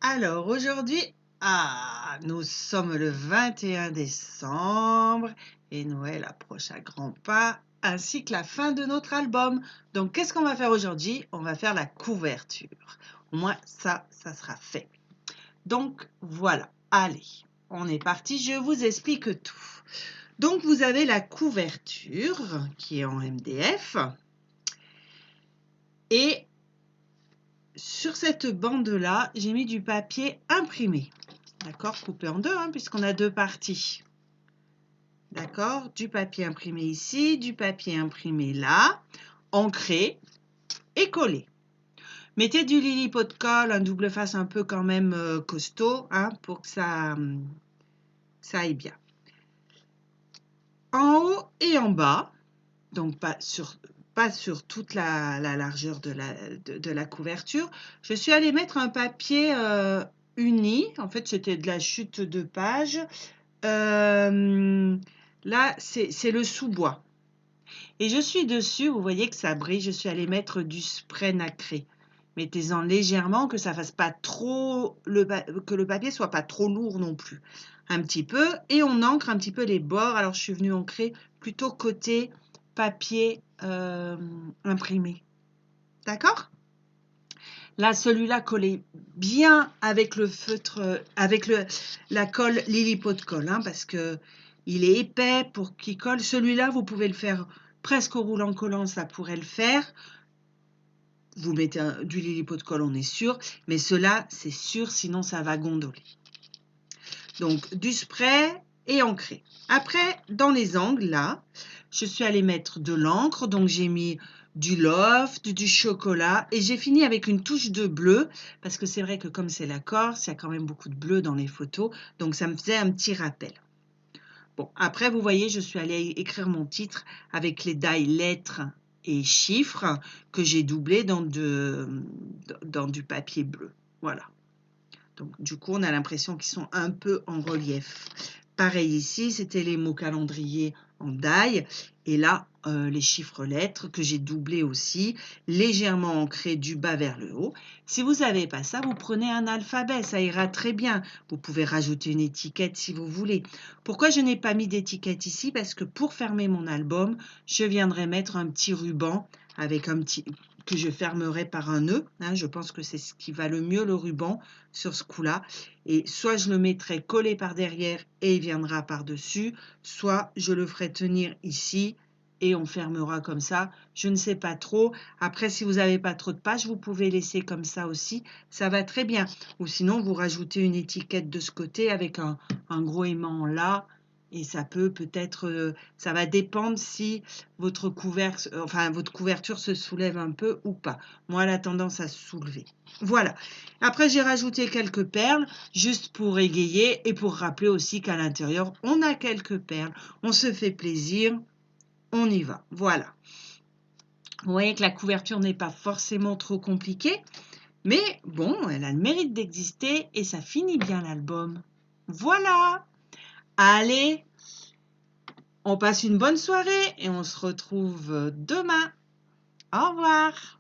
Alors aujourd'hui, nous sommes le 21 décembre et Noël approche à grands pas, ainsi que la fin de notre album. Donc qu'est-ce qu'on va faire aujourd'hui? On va faire la couverture. Au moins ça sera fait. Donc voilà, allez, on est parti, je vous explique tout. Donc vous avez la couverture qui est en MDF et sur cette bande-là, j'ai mis du papier imprimé. D'accord, coupé en deux, puisqu'on a deux parties. D'accord, du papier imprimé ici, du papier imprimé là, ancré et collé. Mettez du Lily Pot de colle, un double face un peu quand même costaud, pour que ça aille bien. En haut et en bas, donc pas sur toute la largeur de la couverture, je suis allée mettre un papier uni. En fait, c'était de la chute de page. Là, c'est le sous-bois. Et je suis dessus, vous voyez que ça brille, je suis allée mettre du spray nacré. Mettez-en légèrement, que ça fasse pas trop, que le papier soit pas trop lourd non plus. Un petit peu, et on encre un petit peu les bords. Alors, je suis venue ancrer plutôt côté papier imprimé. D'accord ? Là, celui-là collait bien avec le feutre, avec la colle Lily Pot de colle, parce que il est épais pour qu'il colle. Celui-là, vous pouvez le faire presque au roulant collant, ça pourrait le faire. Vous mettez du Lily Pot de colle, on est sûr, mais cela, c'est sûr, sinon ça va gondoler. Donc, du spray et ancré. Après, dans les angles, là, je suis allée mettre de l'encre, donc j'ai mis du loft, du chocolat, et j'ai fini avec une touche de bleu, parce que c'est vrai que comme c'est la Corse, il y a quand même beaucoup de bleu dans les photos, donc ça me faisait un petit rappel. Bon, après, vous voyez, je suis allée écrire mon titre avec les die lettres et chiffres que j'ai doublés dans du papier bleu. Voilà. Donc, du coup, on a l'impression qu'ils sont un peu en relief. Pareil ici, c'était les mots calendrier en die. Et là, les chiffres lettres que j'ai doublés aussi, légèrement ancrés du bas vers le haut. Si vous n'avez pas ça, vous prenez un alphabet, ça ira très bien. Vous pouvez rajouter une étiquette si vous voulez. Pourquoi je n'ai pas mis d'étiquette ici? Parce que pour fermer mon album, je viendrai mettre un petit ruban avec un petit que je fermerai par un nœud. Je pense que c'est ce qui va le mieux, le ruban, sur ce coup-là. Et soit je le mettrai collé par derrière et il viendra par-dessus, soit je le ferai tenir ici et on fermera comme ça. Je ne sais pas trop. Après, si vous n'avez pas trop de pages, vous pouvez laisser comme ça aussi. Ça va très bien. Ou sinon, vous rajoutez une étiquette de ce côté avec un gros aimant là. Et ça peut-être, ça va dépendre si votre couverture se soulève un peu ou pas. Moi, elle a tendance à se soulever. Voilà. Après, j'ai rajouté quelques perles, juste pour égayer et pour rappeler aussi qu'à l'intérieur, on a quelques perles. On se fait plaisir, on y va. Voilà. Vous voyez que la couverture n'est pas forcément trop compliquée, mais bon, elle a le mérite d'exister et ça finit bien l'album. Voilà. Allez, on passe une bonne soirée et on se retrouve demain. Au revoir.